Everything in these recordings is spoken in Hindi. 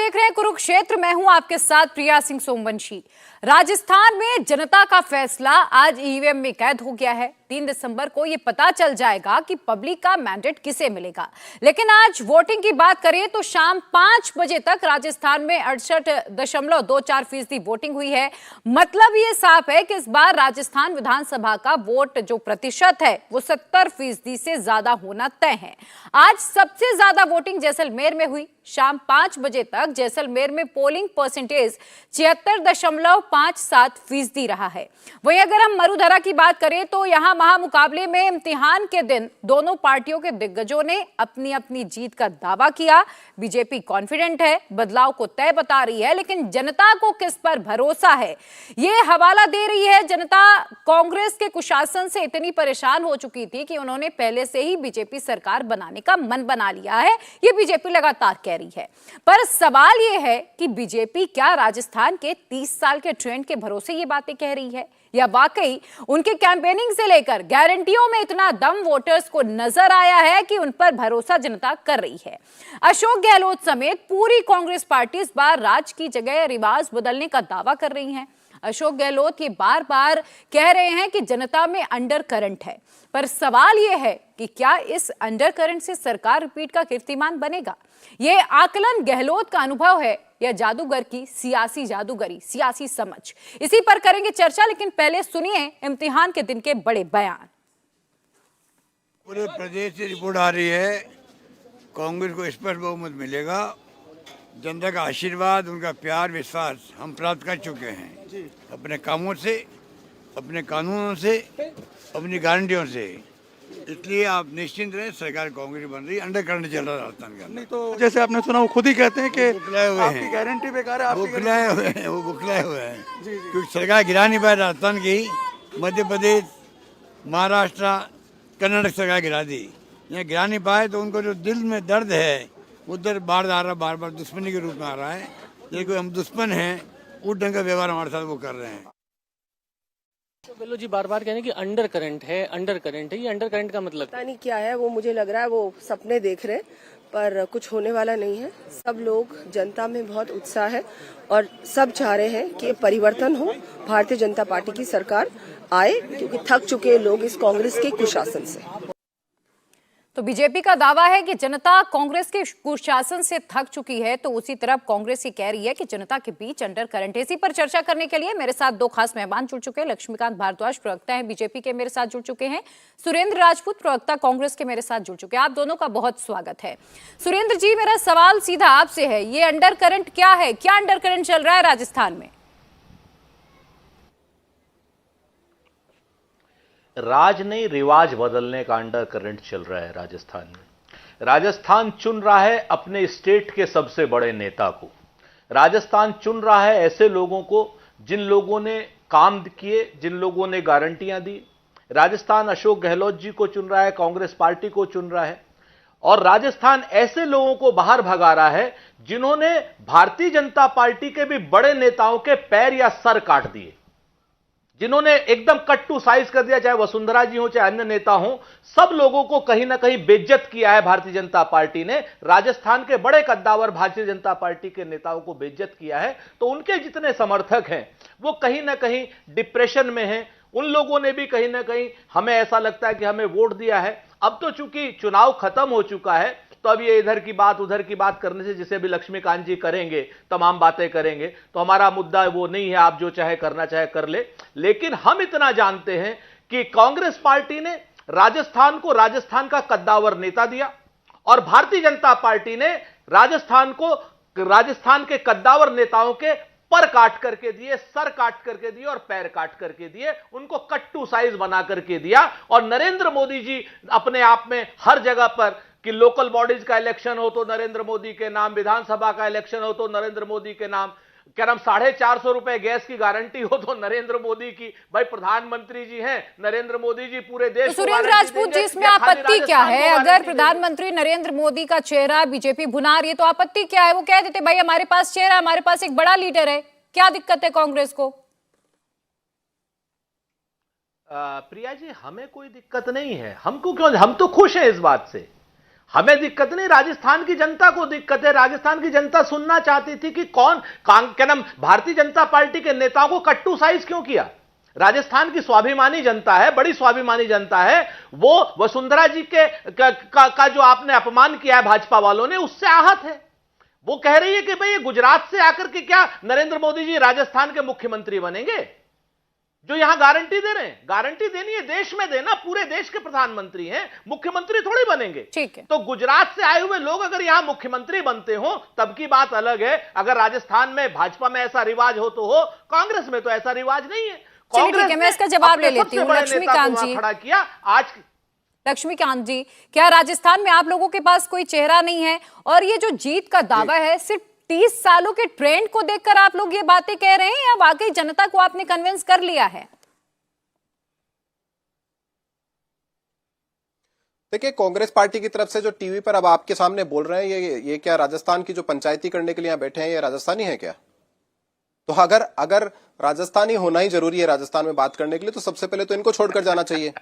देख रहे हैं कुरुक्षेत्र। मैं हूं आपके साथ प्रिया सिंह सोमवंशी। राजस्थान में जनता का फैसला आज ईवीएम में कैद हो गया है। 3 दिसंबर को यह पता चल जाएगा कि पब्लिक का मैंडेट किसे मिलेगा। लेकिन आज वोटिंग की बात करें तो शाम 5 बजे तक राजस्थान में 68.24% वोटिंग हुई है। मतलब ये साफ है कि इस बार राजस्थान विधानसभा का वोट जो प्रतिशत है वो 70% से ज्यादा होना तय है। आज सबसे ज्यादा वोटिंग जैसलमेर में हुई। शाम 5 बजे तक जैसलमेर में पोलिंग परसेंटेज 76.57% रहा है। वहीं अगर हम मरुधरा की बात करें तो यहां महामुकाबले में इम्तिहान के दिन दोनों पार्टियों के दिग्गजों ने अपनी अपनी जीत का दावा किया। बीजेपी कॉन्फिडेंट है, बदलाव को तय बता रही है, लेकिन जनता को किस पर भरोसा है ये हवाला दे रही है। जनता कांग्रेस के कुशासन से इतनी परेशान हो चुकी थी कि उन्होंने पहले से ही बीजेपी सरकार बनाने का मन बना लिया है। ये बीजेपी लगातार कह रही है। पर सवाल यह है कि बीजेपी क्या राजस्थान के 30 साल के ट्रेंड के भरोसे ये बातें कह रही है या वाकई उनके कैंपेनिंग से लेकर गारंटियों में इतना दम वोटर्स को नजर आया है कि उन पर भरोसा जनता कर रही है। अशोक गहलोत समेत पूरी कांग्रेस पार्टी इस बार राज की जगह रिवाज बदलने का दावा कर रही है। अशोक गहलोत ये बार बार कह रहे हैं कि जनता में अंडर करंट है, पर सवाल यह है कि क्या इस अंडर करंट से सरकार रिपीट का कीर्तिमान बनेगा। यह आकलन गहलोत का अनुभव है या जादूगर की सियासी जादूगरी, सियासी समझ, इसी पर करेंगे चर्चा। लेकिन पहले सुनिए इम्तिहान के दिन के बड़े बयान। पूरे प्रदेश से रिपोर्ट आ रही है, कांग्रेस को स्पष्ट बहुमत मिलेगा। जनता का आशीर्वाद, उनका प्यार, विश्वास हम प्राप्त कर चुके हैं अपने कामों से, अपने कानूनों से, अपनी गारंटियों से। इसलिए आप निश्चिंत रहे, सरकार कांग्रेस बन रही, अंडर करंट चल रहा है राजस्थान का। नहीं तो जैसे आपने सुना वो खुद ही कहते हैं कि बुखलाए हुए आपकी हैं, गारंटी बेकार है, वो बुखलाए हुए हैं, वो बुखलाए हुए हैं क्योंकि सरकार गिरा नहीं पाए राजस्थान की। मध्य प्रदेश, महाराष्ट्र, कर्नाटक सरकार गिरा दी। यहाँ गिरा नहीं पाए तो उनको जो दिल में दर्द है उधर बार आ रहा, बार बार दुश्मनी के रूप में आ रहा है। देखो हम दुश्मन हैं, उस ढंग का व्यवहार हमारे साथ वो कर रहे हैं। गहलोत जी बार बार कह रहे हैं कि अंडर करंट है, अंडर करंट है। ये अंडर करंट का मतलब पता नहीं क्या है, वो मुझे लग रहा है वो सपने देख रहे हैं, पर कुछ होने वाला नहीं है। सब लोग, जनता में बहुत उत्साह है और सब चाह रहे हैं कि परिवर्तन हो, भारतीय जनता पार्टी की सरकार आए, क्योंकि थक चुके हैं लोग इस कांग्रेस के कुशासन से। तो बीजेपी का दावा है कि जनता कांग्रेस के कुशासन से थक चुकी है, तो उसी तरफ कांग्रेस ये कह रही है कि जनता के बीच अंडर करंट। इसी पर चर्चा करने के लिए मेरे साथ 2 खास मेहमान जुड़ चुके हैं। लक्ष्मीकांत भारद्वाज प्रवक्ता हैं बीजेपी के, मेरे साथ जुड़ चुके हैं। सुरेंद्र राजपूत प्रवक्ता कांग्रेस के, मेरे साथ जुड़ चुके हैं। आप दोनों का बहुत स्वागत है। सुरेंद्र जी, मेरा सवाल सीधा आपसे है, ये अंडर करंट क्या है? क्या अंडर करंट चल रहा है राजस्थान में? राज नहीं, रिवाज बदलने का अंडर करंट चल रहा है राजस्थान में। राजस्थान चुन रहा है अपने स्टेट के सबसे बड़े नेता को। राजस्थान चुन रहा है ऐसे लोगों को जिन लोगों ने काम किए, जिन लोगों ने गारंटियां दी। राजस्थान अशोक गहलोत जी को चुन रहा है, कांग्रेस पार्टी को चुन रहा है। और राजस्थान ऐसे लोगों को बाहर भगा रहा है जिन्होंने भारतीय जनता पार्टी के भी बड़े नेताओं के पैर या सर काट दिए, जिन्होंने एकदम कट टू साइज कर दिया, चाहे वसुंधरा जी हो चाहे अन्य नेता हो। सब लोगों को कहीं ना कहीं बेइज्जत किया है भारतीय जनता पार्टी ने। राजस्थान के बड़े कद्दावर भारतीय जनता पार्टी के नेताओं को बेइज्जत किया है। तो उनके जितने समर्थक हैं वो कहीं ना कहीं डिप्रेशन में हैं। उन लोगों ने भी कहीं ना कहीं, हमें ऐसा लगता है कि हमें वोट दिया है। अब तो चूंकि चुनाव खत्म हो चुका है तो अब ये इधर की बात उधर की बात करने से, जिसे भी लक्ष्मीकांत जी करेंगे, तमाम बातें करेंगे, तो हमारा मुद्दा वो नहीं है। आप जो चाहे करना चाहे कर ले। लेकिन हम इतना जानते हैं कि कांग्रेस पार्टी ने राजस्थान को राजस्थान का कद्दावर नेता दिया और भारतीय जनता पार्टी ने राजस्थान को राजस्थान के कद्दावर नेताओं के पर काट करके दिए, सर काट करके दिए और पैर काट करके दिए, उनको कट्टू साइज बना करके दिया। और नरेंद्र मोदी जी अपने आप में हर जगह पर, कि लोकल बॉडीज का इलेक्शन हो तो नरेंद्र मोदी के नाम, विधानसभा का इलेक्शन हो तो नरेंद्र मोदी के नाम, क्या नाम 450 रुपए गैस की गारंटी हो तो नरेंद्र मोदी की। भाई प्रधानमंत्री जी हैं नरेंद्र मोदी जी, पूरे देश तो सुरेंद्र राजपूत जी, इसमें आपत्ति क्या है? अगर प्रधानमंत्री नरेंद्र मोदी का चेहरा बीजेपी भुना रही है तो आपत्ति क्या है? वो कह देते भाई हमारे पास चेहरा, हमारे पास एक बड़ा लीडर है, क्या दिक्कत है कांग्रेस को? प्रिया जी, हमें कोई दिक्कत नहीं है। हमको क्यों, हम तो खुश हैं इस बात से। हमें दिक्कत नहीं, राजस्थान की जनता को दिक्कत है। राजस्थान की जनता सुनना चाहती थी कि क्या नाम, भारतीय जनता पार्टी के नेताओं को कट्टू साइज क्यों किया। राजस्थान की स्वाभिमानी जनता है, बड़ी स्वाभिमानी जनता है, वो वसुंधरा जी का जो आपने अपमान किया है भाजपा वालों ने, उससे आहत है। वो कह रही है कि भाई ये गुजरात से आकर के क्या नरेंद्र मोदी जी राजस्थान के मुख्यमंत्री बनेंगे, जो यहां गारंटी दे रहे हैं। गारंटी देनी है देश में देना, पूरे देश के प्रधानमंत्री हैं, मुख्यमंत्री थोड़ी बनेंगे। ठीक है। तो गुजरात से आए हुए लोग अगर यहां मुख्यमंत्री बनते हो तब की बात अलग है। अगर राजस्थान में भाजपा में ऐसा रिवाज हो तो हो, कांग्रेस में तो ऐसा रिवाज नहीं है। चलिए ठीक है, मैं इसका जवाब ले लेती हूँ। लक्ष्मीकांत जी खड़ा किया आज। लक्ष्मीकांत जी, क्या राजस्थान में आप लोगों के पास कोई चेहरा नहीं है, और ये जो जीत का दावा है सिर्फ 30 सालों के ट्रेंड को देखकर आप लोग ये बातें कह रहे हैं, या वाकई जनता को आपने कन्विंस कर लिया है? देखिए, कांग्रेस पार्टी की तरफ से जो टीवी पर अब आपके सामने बोल रहे हैं, ये क्या राजस्थान की जो पंचायती करने के लिए यहाँ बैठे हैं, ये राजस्थानी है क्या? तो अगर राजस्थानी होना ही जरूरी है राजस्थान में बात करने के लिए, तो सबसे पहले तो इनको छोड़कर जाना चाहिए।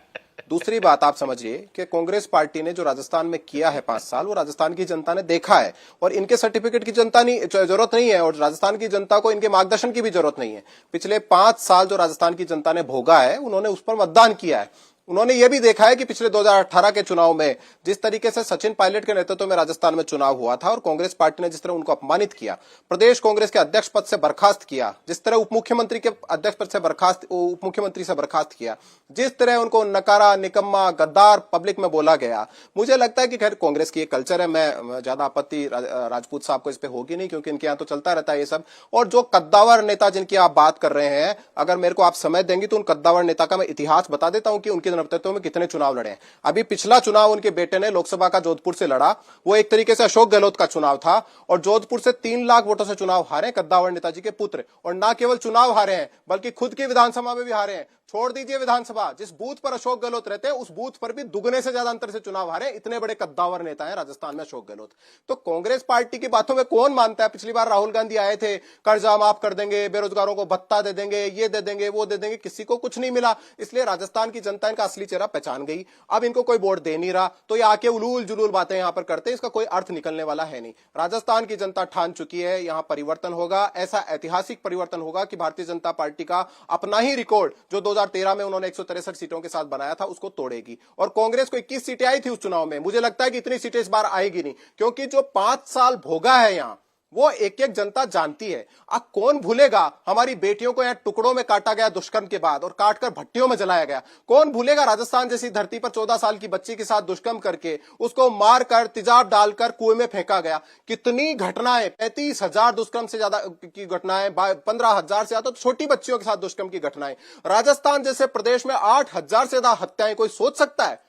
दूसरी बात आप समझिए कि कांग्रेस पार्टी ने जो राजस्थान में किया है 5 साल, वो राजस्थान की जनता ने देखा है, और इनके सर्टिफिकेट की जनता नहीं जरूरत नहीं है, और राजस्थान की जनता को इनके मार्गदर्शन की भी जरूरत नहीं है। पिछले 5 साल जो राजस्थान की जनता ने भोगा है, उन्होंने उस पर मतदान किया है। उन्होंने यह भी देखा है कि पिछले 2018 के चुनाव में जिस तरीके से सचिन पायलट के नेतृत्व में राजस्थान में चुनाव हुआ था, और कांग्रेस पार्टी ने जिस तरह उनको अपमानित किया, प्रदेश कांग्रेस के अध्यक्ष पद से बर्खास्त किया, जिस तरह उप मुख्यमंत्री के अध्यक्ष पद से उप मुख्यमंत्री से बर्खास्त किया, जिस तरह उनको नकारा, निकम्मा, गद्दार पब्लिक में बोला गया, मुझे लगता है कि खैर कांग्रेस की एक कल्चर है। मैं ज्यादा आपत्ति राजपूत साहब को इस पे होगी नहीं, क्योंकि इनके यहाँ तो चलता रहता है ये सब। और जो कद्दावर नेता जिनकी आप बात कर रहे हैं, अगर मेरे को आप समय देंगे तो उन कद्दावर नेता का मैं इतिहास बता देता हूं कि उनके नेतृत्व में कितने चुनाव लड़े हैं। अभी पिछला चुनाव उनके बेटे ने लोकसभा का जोधपुर से लड़ा, वो एक तरीके से अशोक गहलोत का चुनाव था, और जोधपुर से 3 लाख वोटों से चुनाव हारे कद्दावर नेताजी के पुत्र। और ना केवल चुनाव हारे हैं, बल्कि खुद की विधानसभा में भी हारे हैं। छोड़ दीजिए विधानसभा, जिस बूथ पर अशोक गहलोत रहते हैं उस बूथ पर भी दुगने से ज्यादा अंतर से चुनाव हारे। इतने बड़े कद्दावर नेता है राजस्थान में अशोक गहलोत। तो कांग्रेस पार्टी की बातों में कौन मानता है? पिछली बार राहुल गांधी आए थे, कर्जा माफ कर देंगे, बेरोजगारों को भत्ता दे देंगे, ये दे देंगे, वो दे देंगे, किसी को कुछ नहीं मिला। इसलिए राजस्थान की जनता इनका असली चेहरा पहचान गई। अब इनको कोई वोट दे नहीं रहा, तो ये आके उलूल जुलूल बातें यहां पर करते हैं, इसका कोई अर्थ निकलने वाला है नहीं। राजस्थान की जनता ठान चुकी है, यहां परिवर्तन होगा। ऐसा ऐतिहासिक परिवर्तन होगा कि भारतीय जनता पार्टी का अपना ही रिकॉर्ड जो 2013 में उन्होंने 163 सीटों के साथ बनाया था, उसको तोड़ेगी। और कांग्रेस को 21 सीटें आई थी उस चुनाव में, मुझे लगता है कि इतनी सीटें इस बार आएगी नहीं, क्योंकि जो 5 साल भोगा है यहां, वो एक एक जनता जानती है। अब कौन भूलेगा हमारी बेटियों को यहां टुकड़ों में काटा गया दुष्कर्म के बाद, और काटकर भट्टियों में जलाया गया। कौन भूलेगा राजस्थान जैसी धरती पर 14 साल की बच्ची के साथ दुष्कर्म करके उसको मारकर तेजाब डालकर कुएं में फेंका गया। कितनी घटनाएं, 35,000 दुष्कर्म से ज्यादा की घटनाएं, 15,000 से ज्यादा तो छोटी बच्चियों के साथ दुष्कर्म की घटनाएं। राजस्थान जैसे प्रदेश में 8,000 से ज्यादा हत्याएं, कोई सोच सकता है?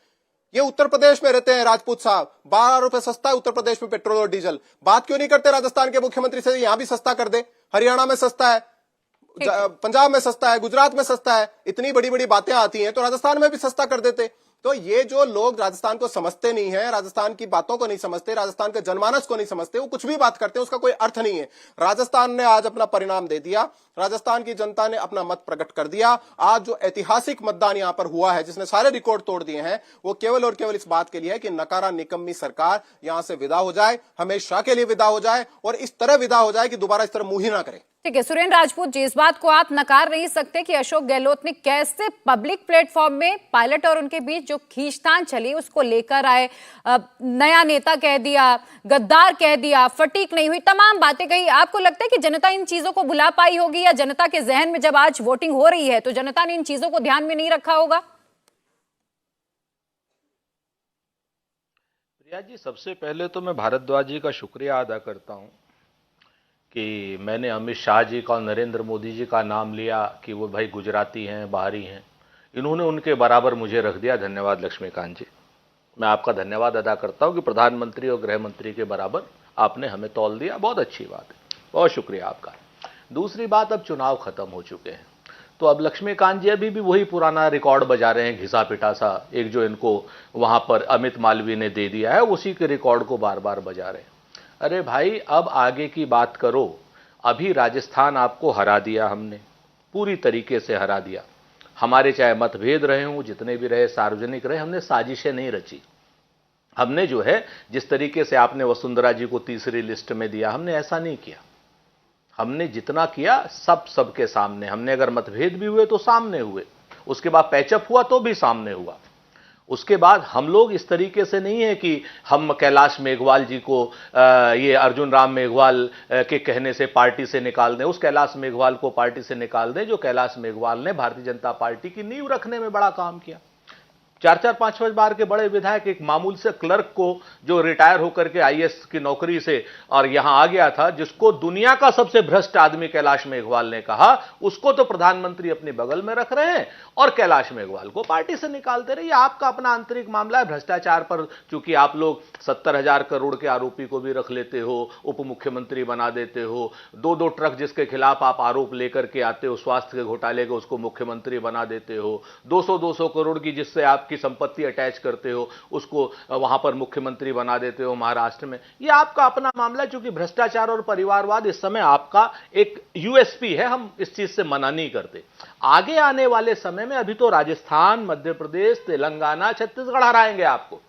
ये उत्तर प्रदेश में रहते हैं राजपूत साहब, 12 रुपए सस्ता है उत्तर प्रदेश में पेट्रोल और डीजल। बात क्यों नहीं करते राजस्थान के मुख्यमंत्री से यहां भी सस्ता कर दे? हरियाणा में सस्ता है, पंजाब में सस्ता है, गुजरात में सस्ता है, इतनी बड़ी बड़ी बातें आती हैं, तो राजस्थान में भी सस्ता कर देते। तो ये जो लोग राजस्थान को समझते नहीं है, राजस्थान की बातों को नहीं समझते, राजस्थान के जनमानस को नहीं समझते, वो कुछ भी बात करते हैं, उसका कोई अर्थ नहीं है। राजस्थान ने आज अपना परिणाम दे दिया, राजस्थान की जनता ने अपना मत प्रकट कर दिया। आज जो ऐतिहासिक मतदान यहां पर हुआ है, जिसने सारे रिकॉर्ड तोड़ दिए हैं, वो केवल और केवल इस बात के लिए है कि नकारा निकम्मी सरकार यहां से विदा हो जाए, हमेशा के लिए विदा हो जाए, और इस तरह विदा हो जाए कि दोबारा इस तरह मुंह ही ना करे। ठीक है सुरेंद्र राजपूत जी, इस बात को आप नकार नहीं सकते कि अशोक गहलोत ने कैसे पब्लिक प्लेटफॉर्म में पायलट और उनके बीच जो खींचतान चली उसको लेकर आए, नया नेता कह दिया, गद्दार कह दिया, फटीक नहीं हुई, तमाम बातें कही। आपको लगता है कि जनता इन चीजों को भुला पाई होगी, या जनता के जहन में जब आज वोटिंग हो रही है तो जनता ने इन चीजों को ध्यान में नहीं रखा होगा? प्रिया जी, सबसे पहले तो मैं भारद्वाज जी का शुक्रिया अदा करता हूं कि मैंने अमित शाह जी का और नरेंद्र मोदी जी का नाम लिया कि वो भाई गुजराती हैं, बाहरी हैं, इन्होंने उनके बराबर मुझे रख दिया। धन्यवाद लक्ष्मीकांत जी, मैं आपका धन्यवाद अदा करता हूं कि प्रधानमंत्री और गृह मंत्री के बराबर आपने हमें तौल दिया, बहुत अच्छी बात है, बहुत शुक्रिया आपका। दूसरी बात, अब चुनाव खत्म हो चुके हैं, तो अब लक्ष्मीकांत जी अभी भी वही पुराना रिकॉर्ड बजा रहे हैं, घिसा पिटा सा, एक जो इनको वहां पर अमित मालवीय ने दे दिया है, उसी के रिकॉर्ड को बार बार बजा रहे हैं। अरे भाई, अब आगे की बात करो। अभी राजस्थान आपको हरा दिया, हमने पूरी तरीके से हरा दिया। हमारे चाहे मतभेद रहे हों, जितने भी रहे, सार्वजनिक रहे, हमने साजिशें नहीं रची, हमने जो है, जिस तरीके से आपने वसुंधरा जी को तीसरी लिस्ट में दिया, हमने ऐसा नहीं किया। हमने जितना किया सबके सामने, हमने अगर मतभेद भी हुए तो सामने हुए, उसके बाद पैचअप हुआ तो भी सामने हुआ। उसके बाद हम लोग इस तरीके से नहीं है कि हम कैलाश मेघवाल जी को ये अर्जुन राम मेघवाल के कहने से पार्टी से निकाल दें, उस कैलाश मेघवाल को पार्टी से निकाल दें जो कैलाश मेघवाल ने भारतीय जनता पार्टी की नींव रखने में बड़ा काम किया। 4-4, 5-5 बार के बड़े विधायक, एक मामूल से क्लर्क को जो रिटायर होकर के आईएएस की नौकरी से और यहां आ गया था, जिसको दुनिया का सबसे भ्रष्ट आदमी कैलाश मेघवाल ने कहा, उसको तो प्रधानमंत्री अपने बगल में रख रहे हैं और कैलाश मेघवाल को पार्टी से निकालते रहे। ये आपका अपना आंतरिक मामला है। भ्रष्टाचार पर चूंकि आप लोग 70,000 करोड़ के आरोपी को भी रख लेते हो, उप मुख्यमंत्री बना देते हो, 2-2 ट्रक जिसके खिलाफ आप आरोप लेकर के आते हो स्वास्थ्य के घोटाले को, उसको मुख्यमंत्री बना देते हो, 200 करोड़ की जिससे आप की संपत्ति अटैच करते हो, उसको वहां पर मुख्यमंत्री बना देते हो महाराष्ट्र में। यह आपका अपना मामला है। क्योंकि भ्रष्टाचार और परिवारवाद इस समय आपका एक यूएसपी है, हम इस चीज से मना नहीं करते। आगे आने वाले समय में अभी तो राजस्थान, मध्य प्रदेश, तेलंगाना, छत्तीसगढ़ हराएंगे आपको।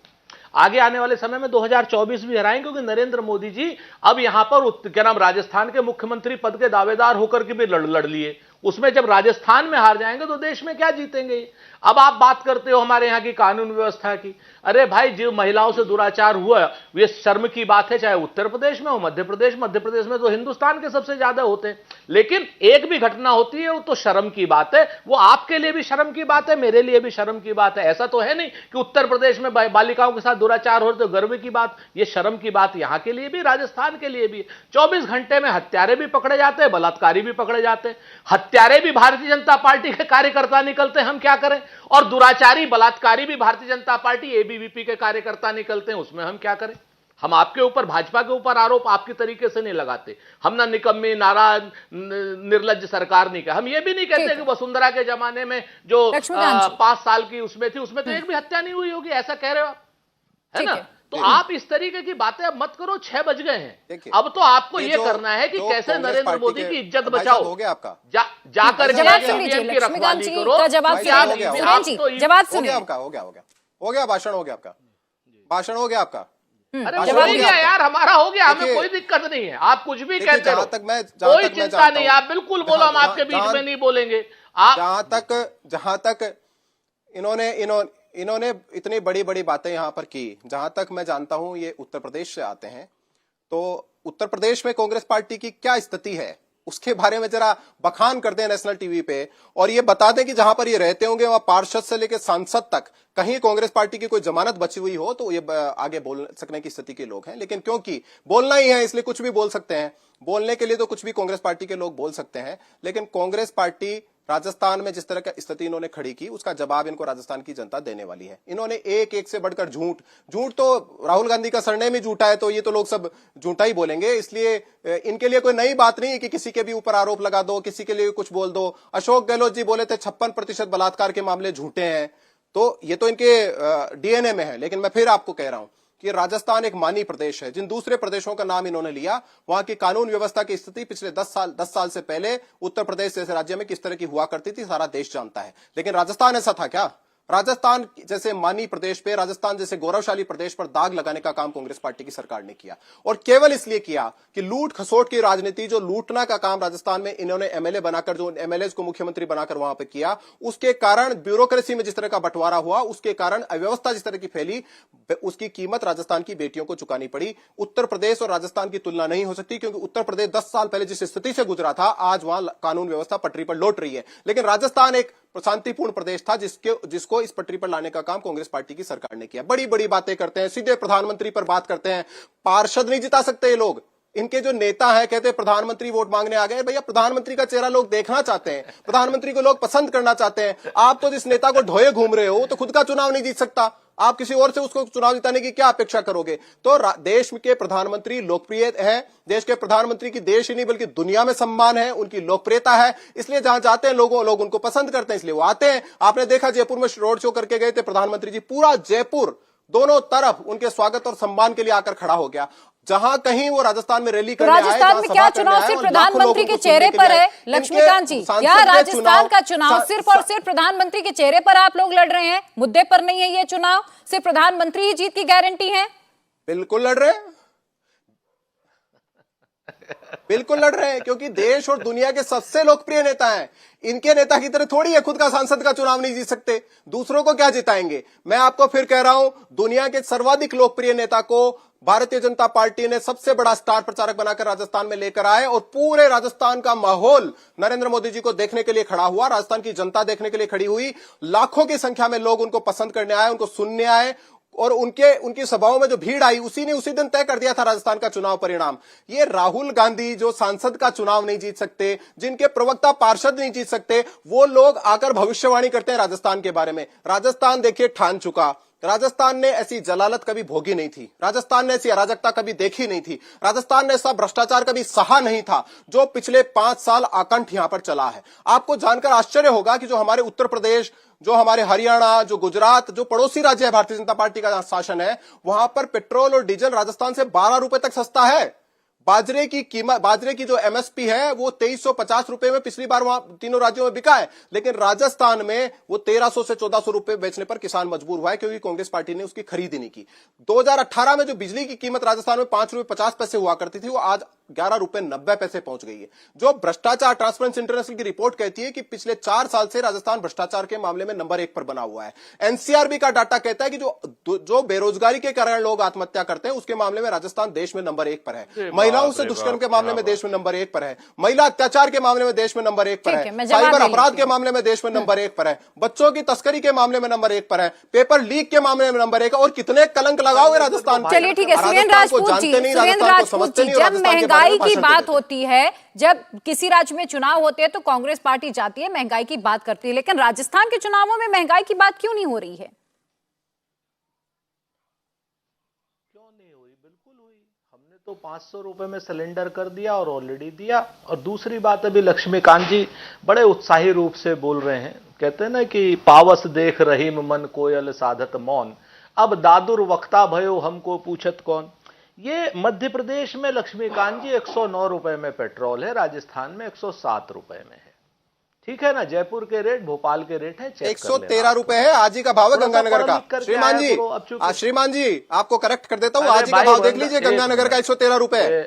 आगे आने वाले समय में 2024 भी हराएंगे, क्योंकि नरेंद्र मोदी जी अब यहां पर क्या नाम राजस्थान के मुख्यमंत्री पद के दावेदार होकर के भी लड़ लिए। उसमें जब राजस्थान में हार जाएंगे तो देश में क्या जीतेंगे। अब आप बात करते हो हमारे यहां की कानून व्यवस्था की। अरे भाई, जो महिलाओं से दुराचार हुआ ये शर्म की बात है, चाहे उत्तर प्रदेश में हो, मध्य प्रदेश में तो हिंदुस्तान के सबसे ज्यादा होते हैं। लेकिन एक भी घटना होती है वो तो शर्म की बात है। वो आपके लिए भी शर्म की बात है, मेरे लिए भी शर्म की बात है। ऐसा तो है नहीं कि उत्तर प्रदेश में बालिकाओं के साथ दुराचार हो तो गर्व की बात, ये शर्म की बात यहां के लिए भी, राजस्थान के लिए भी। 24 घंटे में हत्यारे भी पकड़े जाते हैं, बलात्कारी भी पकड़े जाते हैं। हत्यारे भी भारतीय जनता पार्टी के कार्यकर्ता निकलते हैं, हम क्या करें। और दुराचारी, बलात्कारी भी भारतीय जनता पार्टी एबीवीपी के कार्यकर्ता निकलते हैं, उसमें हम क्या करें। हम आपके ऊपर, भाजपा के ऊपर आरोप आपकी तरीके से नहीं लगाते। हम ना निकम्मी, नाराज, निर्लज्ज सरकार नहीं कहा। हम ये भी नहीं कहते कि वसुंधरा के जमाने में जो 5 साल की उसमें थी, उसमें तो एक भी हत्या नहीं हुई होगी, ऐसा कह रहे हो आप, है ना। तो आप इस तरीके की बातें अब मत करो। 6 बज गए हैं, अब तो आपको ये करना है कि कैसे नरेंद्र मोदी की इज्जत बचाओ। हो गया आपका, जवाब जाकर सुन लीजिए, लक्ष्मीकांत जी का जवाब सुनिए। हो गया, भाषण हो गया आपका, भाषण हो गया आपका। अरे हो गया यार, हमारा हो गया, हमें कोई दिक्कत नहीं है। आप कुछ भी कहते हो, कोई चिंता नहीं, आप बिल्कुल बोलो, हम आपके बीच में नहीं बोलेंगे। जहां तक इन्होंने इतनी बड़ी बड़ी बातें यहां पर की, जहां तक मैं जानता हूं ये उत्तर प्रदेश से आते हैं, तो उत्तर प्रदेश में कांग्रेस पार्टी की क्या स्थिति है उसके बारे में जरा बखान करते हैं नेशनल टीवी पे, और ये बता दें कि जहां पर ये रहते होंगे वहां पार्षद से लेकर सांसद तक कहीं कांग्रेस पार्टी की कोई जमानत बची हुई हो तो ये आगे बोल सकने की स्थिति के लोग हैं। लेकिन क्योंकि बोलना ही है इसलिए कुछ भी बोल सकते हैं। बोलने के लिए तो कुछ भी कांग्रेस पार्टी के लोग बोल सकते हैं, लेकिन कांग्रेस पार्टी राजस्थान में जिस तरह की स्थिति इन्होंने खड़ी की उसका जवाब इनको राजस्थान की जनता देने वाली है। इन्होंने एक से बढ़कर झूठ तो राहुल गांधी का सरनेम ही झूठा है, तो ये तो लोग सब झूठा ही बोलेंगे। इसलिए इनके लिए कोई नई बात नहीं है कि किसी के भी ऊपर आरोप लगा दो, किसी के लिए कुछ बोल दो। अशोक गहलोत जी बोले थे 56% बलात्कार के मामले झूठे हैं, तो ये तो इनके डीएनए में है। लेकिन मैं फिर आपको कह रहा हूं कि राजस्थान एक मानी प्रदेश है। जिन दूसरे प्रदेशों का नाम इन्होंने लिया, वहां की कानून व्यवस्था की स्थिति पिछले 10 साल से पहले उत्तर प्रदेश जैसे राज्य में किस तरह की हुआ करती थी सारा देश जानता है। लेकिन राजस्थान ऐसा था क्या? राजस्थान जैसे मानी प्रदेश पे, राजस्थान जैसे गौरवशाली प्रदेश पर दाग लगाने का काम कांग्रेस पार्टी की सरकार ने किया, और केवल इसलिए किया कि लूट खसोट की राजनीति, जो लूटना का काम राजस्थान में इन्होंने एमएलए बनाकर, जो एमएलए को मुख्यमंत्री बनाकर वहां पे किया, उसके कारण ब्यूरोक्रेसी में जिस तरह का बंटवारा हुआ, उसके कारण अव्यवस्था जिस तरह की फैली, उसकी कीमत राजस्थान की बेटियों को चुकानी पड़ी। उत्तर प्रदेश और राजस्थान की तुलना नहीं हो सकती, क्योंकि उत्तर प्रदेश 10 साल पहले जिस स्थिति से गुजरा था, आज वहां कानून व्यवस्था पटरी पर लौट रही है। लेकिन राजस्थान एक शांतिपूर्ण प्रदेश था जिसको इस पटरी पर लाने का काम कांग्रेस पार्टी की सरकार ने किया। बड़ी बड़ी बातें करते हैं, सीधे प्रधानमंत्री पर बात करते हैं। पार्षद नहीं जिता सकते ये लोग। इनके जो नेता है कहते हैं प्रधानमंत्री वोट मांगने आ गए। भैया, प्रधानमंत्री का चेहरा लोग देखना चाहते हैं, प्रधानमंत्री को लोग पसंद करना चाहते हैं। आप तो जिस नेता को ढोए घूम रहे हो तो खुद का चुनाव नहीं जीत सकता, आप किसी और से उसको चुनाव जिताने की क्या अपेक्षा करोगे? तो देश के प्रधानमंत्री लोकप्रिय हैं। देश के प्रधानमंत्री की देश ही नहीं बल्कि दुनिया में सम्मान है, उनकी लोकप्रियता है, इसलिए जहां जाते हैं लोग उनको पसंद करते हैं, इसलिए वो आते हैं। आपने देखा जयपुर में रोड शो करके गए थे प्रधानमंत्री जी, पूरा जयपुर दोनों तरफ उनके स्वागत और सम्मान के लिए आकर खड़ा हो गया। जहां कहीं वो राजस्थान में रैली करने आए, राजस्थान में क्या चुनाव सिर्फ प्रधानमंत्री के चेहरे पर है लक्ष्मीकांत जी? क्या राजस्थान का चुनाव सिर्फ और सिर्फ प्रधानमंत्री के चेहरे पर आप लोग लड़ रहे हैं, मुद्दे पर नहीं है ये चुनाव? सिर्फ प्रधानमंत्री ही जीत की गारंटी है? बिल्कुल लड़ रहे हैं, बिल्कुल लड़ रहे हैं, क्योंकि देश और दुनिया के सबसे लोकप्रिय नेता हैं। इनके नेता की तरह थोड़ी है, खुद का सांसद का चुनाव नहीं जीत सकते, दूसरों को क्या जिताएंगे। मैं आपको फिर कह रहा हूं, दुनिया के सर्वाधिक लोकप्रिय नेता को भारतीय जनता पार्टी ने सबसे बड़ा स्टार प्रचारक बनाकर राजस्थान में लेकर आए और पूरे राजस्थान का माहौल नरेंद्र मोदी जी को देखने के लिए खड़ा हुआ, राजस्थान की जनता देखने के लिए खड़ी हुई। लाखों की संख्या में लोग उनको पसंद करने आए, उनको सुनने आए, और उनकी सभाओं में जो भीड़ आई उसी ने उसी दिन तय कर दिया था राजस्थान का चुनाव परिणाम। ये राहुल गांधी जो सांसद का चुनाव नहीं जीत सकते, जिनके प्रवक्ता पार्षद नहीं जीत सकते, वो लोग आकर भविष्यवाणी करते हैं राजस्थान के बारे में। राजस्थान देखिए ठान चुका, राजस्थान ने ऐसी जलालत कभी भोगी नहीं थी, राजस्थान ने ऐसी अराजकता कभी देखी नहीं थी, राजस्थान ने ऐसा भ्रष्टाचार कभी सहा नहीं था जो पिछले 5 साल आकंठ यहां पर चला है। आपको जानकर आश्चर्य होगा कि जो हमारे उत्तर प्रदेश, जो हमारे हरियाणा, जो गुजरात, जो पड़ोसी राज्य है भारतीय जनता पार्टी का शासन है, वहां पर पेट्रोल और डीजल राजस्थान से 12 रुपए तक सस्ता है। बाजरे की कीमत, बाजरे की जो एमएसपी है वो 2350 रुपए में पिछली बार वहां तीनों राज्यों में बिका है, लेकिन राजस्थान में वो 1300 से 1400 रुपए बेचने पर किसान मजबूर हुआ है, क्योंकि कांग्रेस पार्टी ने उसकी खरीद ही नहीं की। 2018 में जो बिजली की कीमत राजस्थान में 5 रुपए 50 पैसे हुआ करती थी, वो आज 11 रुपए 90 पैसे पहुंच गई है। जो भ्रष्टाचार, ट्रांसपेरेंसी इंटरनेशनल की रिपोर्ट कहती है कि पिछले 4 साल से राजस्थान भ्रष्टाचार के मामले में नंबर 1 पर बना हुआ है। एनसीआरबी का डाटा कहता है कि जो बेरोजगारी के कारण लोग आत्महत्या करते हैं उसके मामले में राजस्थान देश में नंबर 1 पर है। महिलाओं से दुष्कर्म के मामले में देश में नंबर 1 पर है, महिला अत्याचार के मामले में देश में नंबर 1 पर है, साइबर अपराध के मामले में देश में नंबर 1 पर है, बच्चों की तस्करी के मामले में नंबर 1 पर है, पेपर लीक के मामले में नंबर 1 और कितने कलंक लगाओगे राजस्थान पर। चलिए ठीक है, सुरेंद्र राजपूत जी, जब महंगाई की बात होती है, जब किसी राज्य में चुनाव होते हैं तो कांग्रेस पार्टी जाती है, महंगाई की बात करती है, लेकिन राजस्थान के चुनावों में महंगाई की बात क्यों नहीं हो रही है? क्यों नहीं हुई? बिल्कुल हुई। हमने तो 500 रुपए में सिलेंडर कर दिया और ऑलरेडी दिया। और दूसरी बात, अभी लक्ष्मीकांत जी बड़े उत्साही रूप से बोल रहे हैं, कहते हैं ना कि पावस देख रहीम मन कोयल साधत मौन, अब दादुर वक्ता भयो हमको पूछत कौन। ये मध्य प्रदेश में लक्ष्मीकांत जी 109 रुपए में पेट्रोल है, राजस्थान में 107 रुपए में है। ठीक है ना, जयपुर के रेट, भोपाल के रेट है 113 रुपए है आज ही का भाव है गंगानगर का। श्रीमान जी आपको करेक्ट कर देता हूँ, आज ही का भाव देख लीजिए, गंगानगर का 113 रुपए है।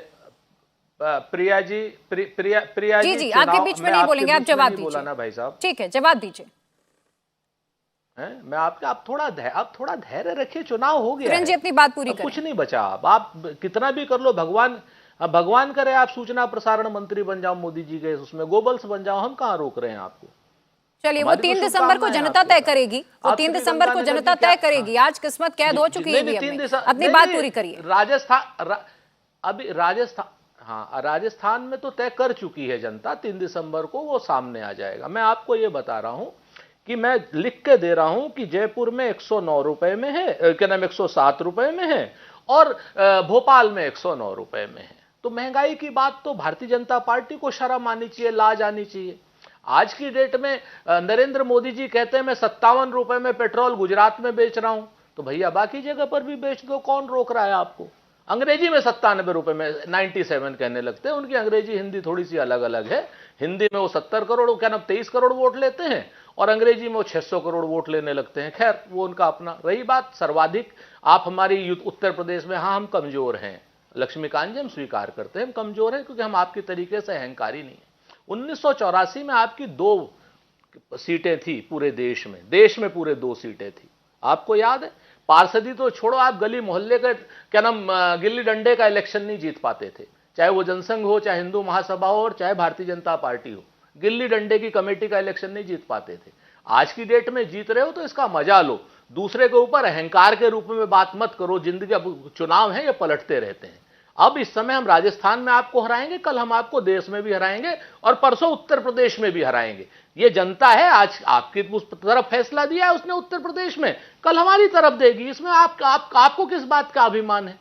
प्रिया जी आपके बीच में नहीं बोलेंगे, आप जवाब दीजिए। बोला ना भाई साहब, ठीक है, जवाब दीजिए। मैं आप थोड़ा धैर्य रखिए, चुनाव हो गया जी, अपनी बात पूरी करें। कुछ नहीं बचा, आप कितना भी कर लो, भगवान करे आप सूचना प्रसारण मंत्री बन जाओ मोदी जी के, उसमें गोबल्स बन जाओ, हम कहां रोक रहे हैं आपको। चलिए, वो 3 दिसंबर को जनता तय करेगी, वो 3 दिसंबर को जनता तय करेगी। आज किस्मत कैद हो चुकी है, अपनी बात पूरी करिए। राजस्थान में तो तय कर चुकी है जनता, 3 दिसंबर को वो सामने आ जाएगा। मैं आपको ये बता रहा हूं कि मैं लिख के दे रहा हूं कि जयपुर में 109 रुपए में है, क्या नाम, 107 रुपए में है, और भोपाल में 109 रुपए में है। तो महंगाई की बात तो भारतीय जनता पार्टी को शर्म आनी चाहिए, लाज आनी चाहिए। आज की डेट में नरेंद्र मोदी जी कहते हैं मैं 57 रुपए में पेट्रोल गुजरात में बेच रहा हूं, तो भैया बाकी जगह पर भी बेच दो, कौन रोक रहा है आपको। अंग्रेजी में 97 रुपए में 97 कहने लगते हैं, उनकी अंग्रेजी हिंदी थोड़ी सी अलग अलग है। हिंदी में वो 70 करोड़, क्या नाम, 23 करोड़ वोट लेते हैं, और अंग्रेजी में वो 600 करोड़ वोट लेने लगते हैं। खैर, वो उनका अपना। रही बात सर्वाधिक, आप हमारी उत्तर प्रदेश में, हाँ हम कमजोर हैं लक्ष्मीकांत जी, हम स्वीकार करते हैं हम कमजोर हैं, क्योंकि हम आपकी तरीके से अहंकारी नहीं है। 1984 में आपकी 2 सीटें थी पूरे देश में पूरे 2 सीटें थी, आपको याद है। पार्षदी तो छोड़ो, आप गली मोहल्ले का, क्या नाम, गिल्ली डंडे का इलेक्शन नहीं जीत पाते थे, चाहे वो जनसंघ हो, चाहे हिंदू महासभा हो, और चाहे भारतीय जनता पार्टी हो। गिल्ली डंडे की कमेटी का इलेक्शन नहीं जीत पाते थे। आज की डेट में जीत रहे हो तो इसका मजा लो, दूसरे के ऊपर अहंकार के रूप में बात मत करो। जिंदगी, अब चुनाव है, ये पलटते रहते हैं। अब इस समय हम राजस्थान में आपको हराएंगे, कल हम आपको देश में भी हराएंगे, और परसों उत्तर प्रदेश में भी हराएंगे। ये जनता है, आज आपकी उस तरफ फैसला दिया है उसने उत्तर प्रदेश में, कल हमारी तरफ देगी। इसमें आपको किस बात का अभिमान है।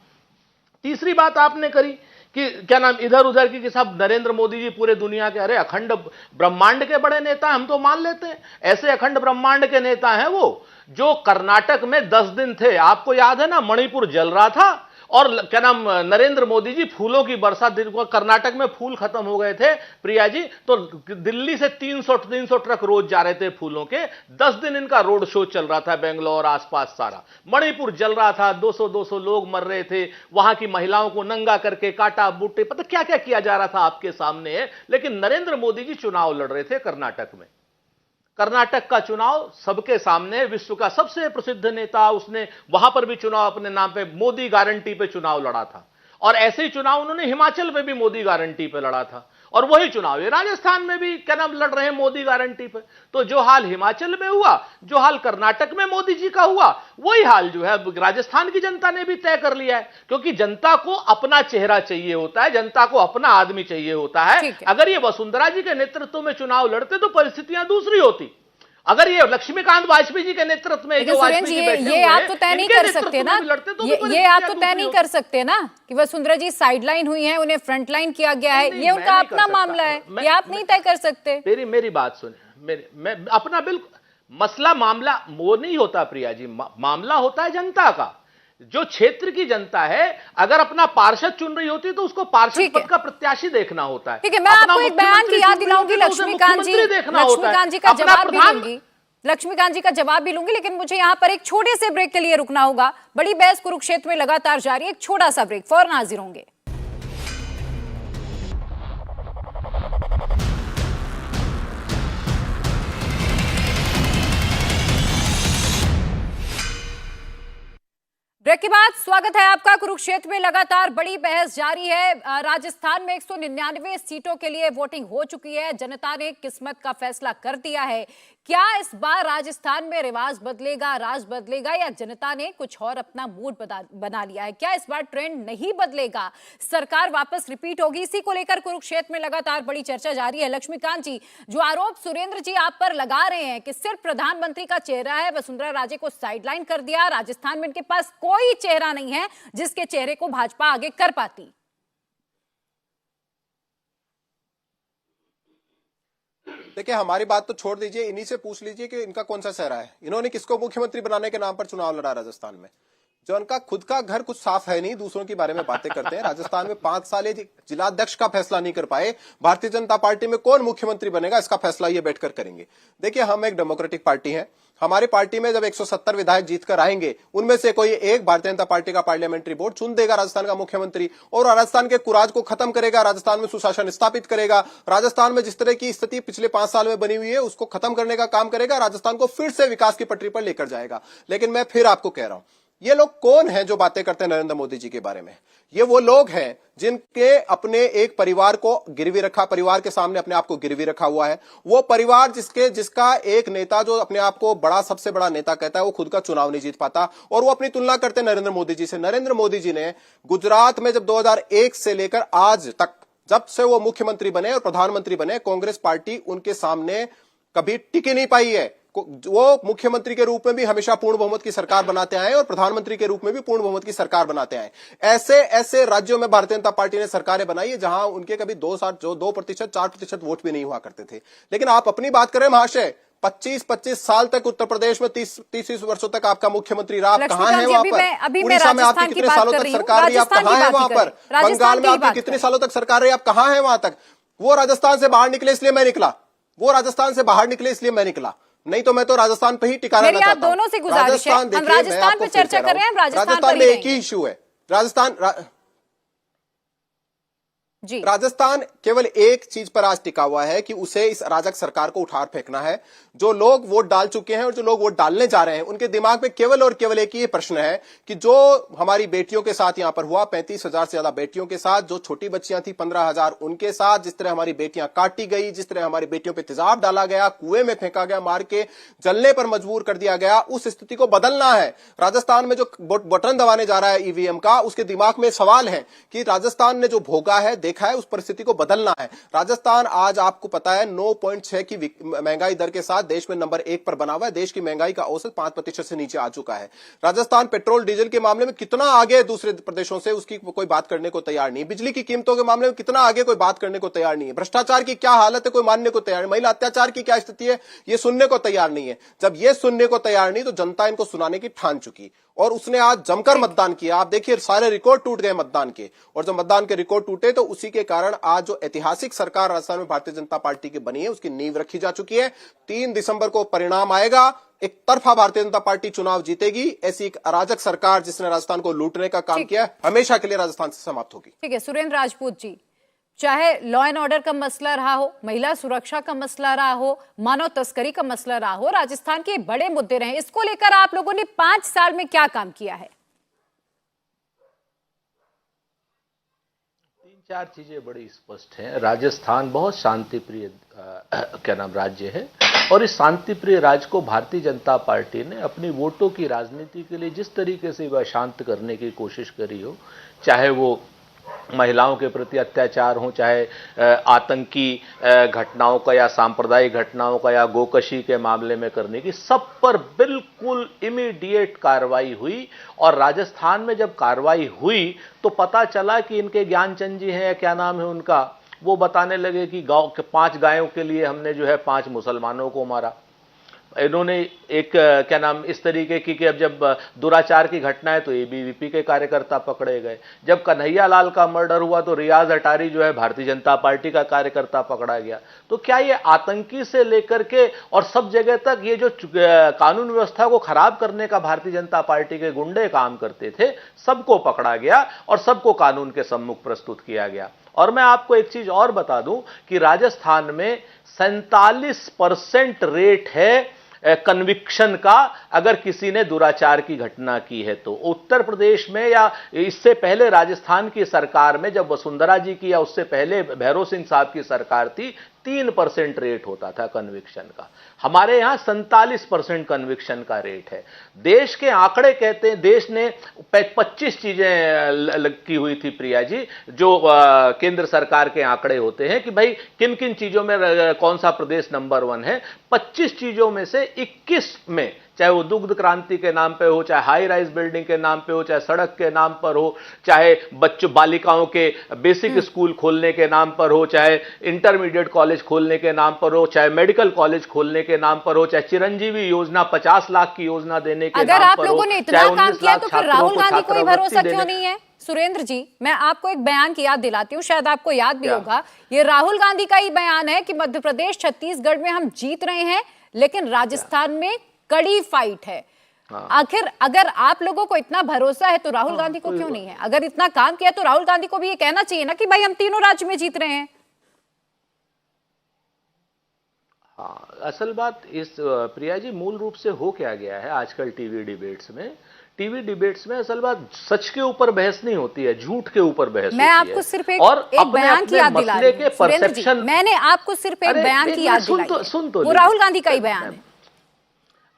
तीसरी बात आपने करी कि क्या नाम इधर उधर की कि साहब नरेंद्र मोदी जी पूरे दुनिया के अरे अखंड ब्रह्मांड के बड़े नेता हम तो मान लेते हैं, ऐसे अखंड ब्रह्मांड के नेता हैं वो जो कर्नाटक में 10 दिन थे। आपको याद है ना, मणिपुर जल रहा था और क्या नाम नरेंद्र मोदी जी फूलों की बरसात, कर्नाटक में फूल खत्म हो गए थे प्रिया जी, तो दिल्ली से 300 ट्रक रोज जा रहे थे फूलों के। 10 दिन इनका रोड शो चल रहा था बेंगलोर आसपास सारा। मणिपुर जल रहा था, 200 लोग मर रहे थे, वहां की महिलाओं को नंगा करके काटा बूटे, पता क्या क्या किया जा रहा था आपके सामने है। लेकिन नरेंद्र मोदी जी चुनाव लड़ रहे थे कर्नाटक में। कर्नाटक का चुनाव सबके सामने, विश्व का सबसे प्रसिद्ध नेता, उसने वहां पर भी चुनाव अपने नाम पे मोदी गारंटी पे चुनाव लड़ा था। और ऐसे ही चुनाव उन्होंने हिमाचल में भी मोदी गारंटी पे लड़ा था, और वही चुनाव ये राजस्थान में भी क्या नाम लड़ रहे हैं मोदी गारंटी पे। तो जो हाल हिमाचल में हुआ, जो हाल कर्नाटक में मोदी जी का हुआ, वही हाल जो है राजस्थान की जनता ने भी तय कर लिया है। क्योंकि जनता को अपना चेहरा चाहिए होता है, जनता को अपना आदमी चाहिए होता है। अगर ये वसुंधरा जी के नेतृत्व में चुनाव लड़ते तो परिस्थितियां दूसरी होती। अगर ये लक्ष्मीकांत वाजपेयी जी के नेतृत्व में जो वाजपेयी जी बैठे हुए ये आप तो तय नहीं कर सकते ना, ये आप तो तय नहीं कर सकते ना कि वसुंधरा जी साइडलाइन हुई हैं, उन्हें फ्रंटलाइन किया गया है, ये उनका अपना मामला है, ये आप नहीं तय कर सकते। मेरी बात सुने, मैं अपना बिल्कुल मसला मामला वो नहीं होता प्रिया जी, मामला होता है जनता का। जो क्षेत्र की जनता है अगर अपना पार्षद चुन रही होती तो उसको पार्षद पद का प्रत्याशी देखना होता है। ठीक है, मैं आपको एक बयान की याद दिलाऊंगी, लक्ष्मीकांत जी का जवाब भी लूंगी, लक्ष्मीकांत जी का जवाब भी लूंगी, लेकिन मुझे यहाँ पर एक छोटे से ब्रेक के लिए रुकना होगा। बड़ी बहस कुरुक्षेत्र में लगातार जारी है, एक छोटा सा ब्रेक, फौरन हाजिर होंगे। ब्रेक के बाद स्वागत है आपका। कुरुक्षेत्र में लगातार बड़ी बहस जारी है। राजस्थान में 199 सीटों के लिए वोटिंग हो चुकी है, जनता ने किस्मत का फैसला कर दिया है। क्या इस बार राजस्थान में रिवाज बदलेगा, राज बदलेगा, या जनता ने कुछ और अपना मूड बना लिया है? क्या इस बार ट्रेंड नहीं बदलेगा, सरकार वापस रिपीट होगी? इसी को लेकर कुरुक्षेत्र में लगातार बड़ी चर्चा जारी है। लक्ष्मीकांत जी, जो आरोप सुरेंद्र जी आप पर लगा रहे हैं कि सिर्फ प्रधानमंत्री का चेहरा है, वसुंधरा राजे को साइडलाइन कर दिया, राजस्थान में इनके पास कोई चेहरा नहीं है जिसके चेहरे को भाजपा आगे कर पाती। देखिए, हमारी बात तो छोड़ दीजिए, इन्हीं से पूछ लीजिए कि इनका कौन सा चेहरा है। इन्होंने किसको मुख्यमंत्री बनाने के नाम पर चुनाव लड़ा राजस्थान में? जो उनका खुद का घर कुछ साफ है नहीं, दूसरों के बारे में बातें करते हैं। राजस्थान में 5 साल जिलाध्यक्ष का फैसला नहीं कर पाए। भारतीय जनता पार्टी में कौन मुख्यमंत्री बनेगा इसका फैसला ये बैठकर करेंगे। देखिए, हम एक डेमोक्रेटिक पार्टी है। हमारी पार्टी में जब 170 विधायक जीतकर आएंगे, उनमें से कोई एक भारतीय जनता पार्टी का पार्लियामेंट्री बोर्ड चुन देगा राजस्थान का मुख्यमंत्री, और राजस्थान के कुराज को खत्म करेगा, राजस्थान में सुशासन स्थापित करेगा, राजस्थान में जिस तरह की स्थिति पिछले 5 साल में बनी हुई है उसको खत्म करने का काम करेगा, राजस्थान को फिर से विकास की पटरी पर लेकर जाएगा। लेकिन मैं फिर आपको कह रहा हूं, ये लोग कौन हैं जो बातें करते हैं नरेंद्र मोदी जी के बारे में? ये वो लोग हैं जिनके अपने एक परिवार को गिरवी रखा, परिवार के सामने अपने आप को गिरवी रखा हुआ है। वो परिवार जिसका एक नेता जो अपने आप को बड़ा, सबसे बड़ा नेता कहता है, वो खुद का चुनाव नहीं जीत पाता, और वो अपनी तुलना करते हैं नरेंद्र मोदी जी से। नरेंद्र मोदी जी ने गुजरात में जब 2001 से लेकर आज तक, जब से वो मुख्यमंत्री बने और प्रधानमंत्री बने, कांग्रेस पार्टी उनके सामने कभी टिक नहीं पाई है। वो मुख्यमंत्री के रूप में भी हमेशा पूर्ण बहुमत की सरकार बनाते आए और प्रधानमंत्री के रूप में भी पूर्ण बहुमत की सरकार बनाते आए। ऐसे राज्यों में भारतीय जनता पार्टी ने सरकारें बनाई है जहां उनके कभी 2%, 4% वोट भी नहीं हुआ करते थे। लेकिन आप अपनी बात करें महाशय, 25 साल तक उत्तर प्रदेश में 30 वर्षों तक आपका मुख्यमंत्री रहा, आप कहां हैं वहां पर? उड़ीसा में आपकी कितने सालों तक सरकार रही, आप कहां हैं वहां पर? बंगाल में आपकी कितने सालों तक सरकार रही, आप कहां हैं वहां तक? वो राजस्थान से बाहर निकले इसलिए मैं निकला, वो राजस्थान से बाहर निकले इसलिए मैं निकला, नहीं तो मैं तो राजस्थान पे ही टिका रहना चाहता हूं। दोनों से गुजारिश है, हम राजस्थान पे चर्चा कर रहे हैं, राजस्थान में एक ही इश्यू है। राजस्थान केवल एक चीज पर आज टिका हुआ है कि उसे इस अराजक सरकार को उठार फेंकना है। जो लोग वोट डाल चुके हैं और जो लोग वोट डालने जा रहे हैं, उनके दिमाग में केवल और केवल एक ही प्रश्न है कि जो हमारी बेटियों के साथ यहां पर हुआ, 35,000 से ज्यादा बेटियों के साथ, जो छोटी बच्चियां थी 15,000 उनके साथ, जिस तरह हमारी बेटियां काटी गई, जिस तरह हमारी बेटियों पर तेजाब डाला गया, कुएं में फेंका गया, मार के जलने पर मजबूर कर दिया गया, उस स्थिति को बदलना है। राजस्थान में जो बटन दबाने जा रहा है ईवीएम का, उसके दिमाग में सवाल है कि राजस्थान ने जो भोगा है, देखा है उस परिस्थिति को बदलना है। राजस्थान आज आपको पता है 9.6 की महंगाई दर के साथ देश में नंबर 1 पर बना हुआ है। देश की महंगाई का औसत 5% से नीचे आ चुका है। राजस्थान पेट्रोल डीजल के मामले में कितना आगे है दूसरे प्रदेशों से, उसकी कोई बात करने को तैयार नहीं। बिजली की कीमतों के मामले में कितना आगे, कोई बात करने को तैयार नहीं है। भ्रष्टाचार की क्या हालत है, कोई मानने को तैयार नहीं। महिला अत्याचार की क्या स्थिति है, ये सुनने को तैयार नहीं है। जब ये सुनने को तैयार नहीं तो जनता इनको सुनाने की ठान चुकी और उसने आज जमकर मतदान किया। आप देखिए सारे रिकॉर्ड टूट गए मतदान के, और जब मतदान के रिकॉर्ड टूटे तो उसी के कारण आज जो ऐतिहासिक सरकार राजस्थान में भारतीय जनता पार्टी की बनी है उसकी नींव रखी जा चुकी है। 3 दिसंबर को परिणाम आएगा, एक तरफा भारतीय जनता पार्टी चुनाव जीतेगी। ऐसी एक अराजक सरकार जिसने राजस्थान को लूटने का काम किया हमेशा के लिए राजस्थान से समाप्त होगी। ठीक है सुरेंद्र राजपूत जी, चाहे लॉ एंड ऑर्डर का मसला रहा हो, महिला सुरक्षा का मसला रहा हो, मानव तस्करी का मसला रहा हो, राजस्थान के बड़े मुद्दे रहे, इसको लेकर आप लोगों ने 5 साल में क्या काम किया है? 3-4 चीजें बड़ी स्पष्ट हैं। राजस्थान बहुत शांतिप्रिय राज्य है, और इस शांतिप्रिय राज्य को भारतीय जनता पार्टी ने अपनी वोटों की राजनीति के लिए जिस तरीके से वह शांत करने की कोशिश करी हो, चाहे वो महिलाओं के प्रति अत्याचार हो, चाहे आतंकी घटनाओं का या सांप्रदायिक घटनाओं का या गोकशी के मामले में करने की, सब पर बिल्कुल इमीडिएट कार्रवाई हुई। और राजस्थान में जब कार्रवाई हुई तो पता चला कि इनके ज्ञानचंद जी हैं, क्या नाम है उनका, वो बताने लगे कि गांव के 5 गायों के लिए हमने जो है 5 मुसलमानों को मारा। इन्होंने एक इस तरीके की कि अब जब दुराचार की घटना है तो एबीवीपी के कार्यकर्ता पकड़े गए। जब कन्हैया लाल का मर्डर हुआ तो रियाज अटारी जो है भारतीय जनता पार्टी का कार्यकर्ता पकड़ा गया। तो क्या ये आतंकी से लेकर के और सब जगह तक ये जो कानून व्यवस्था को खराब करने का भारतीय जनता पार्टी के गुंडे काम करते थे, सबको पकड़ा गया और सबको कानून के सम्मुख प्रस्तुत किया गया। और मैं आपको एक चीज और बता दूं कि राजस्थान में 47% रेट है कन्विक्शन का, अगर किसी ने दुराचार की घटना की है तो। उत्तर प्रदेश में या इससे पहले राजस्थान की सरकार में, जब वसुंधरा जी की या उससे पहले भैरव सिंह साहब की सरकार थी, 3% रेट होता था कन्विक्शन का। हमारे यहां 47% कन्विक्शन का रेट है। देश के आंकड़े कहते हैं, देश ने 25 चीजें की हुई थी प्रिया जी, जो केंद्र सरकार के आंकड़े होते हैं कि भाई किन किन चीजों में कौन सा प्रदेश नंबर 1 है। 25 चीजों में से 21 में, चाहे वो दुग्ध क्रांति के नाम पे हो, चाहे हाई राइज बिल्डिंग के नाम पे हो, चाहे सड़क के नाम पर हो, चाहे बच्चों बालिकाओं के बेसिक स्कूल खोलने के नाम पर हो, चाहे इंटरमीडिएट कॉलेज खोलने के नाम पर हो, चाहे मेडिकल कॉलेज खोलने के नाम पर हो, चाहे चिरंजीवी योजना 50 लाख की योजना देने के नाम पर हो। अगर आप लोगों ने इतना काम किया तो फिर राहुल गांधी को ही भरोसा क्यों नहीं है? सुरेंद्र जी, मैं आपको एक बयान की याद दिलाती हूँ, शायद आपको याद भी होगा। ये राहुल गांधी का ही बयान है कि मध्य प्रदेश छत्तीसगढ़ में हम जीत रहे हैं, लेकिन राजस्थान में कड़ी फाइट है। आखिर अगर आप लोगों को इतना भरोसा है तो राहुल गांधी को क्यों नहीं है? अगर इतना काम किया तो राहुल गांधी को भी ये कहना चाहिए ना कि भाई हम तीनों राज्य में जीत रहे हैं। हाँ, असल बात इस प्रिया जी, मूल रूप से हो क्या गया है आजकल टीवी डिबेट्स में असल बात सच के ऊपर बहस नहीं होती है, झूठ के ऊपर बहस होती है। मैं आपको सिर्फ एक बयान की याद दिला रही हूं सुरेंद्र जी, मैंने आपको सिर्फ एक बयान की याद दिलाई है, सुन तो वो राहुल गांधी का ही बयान है।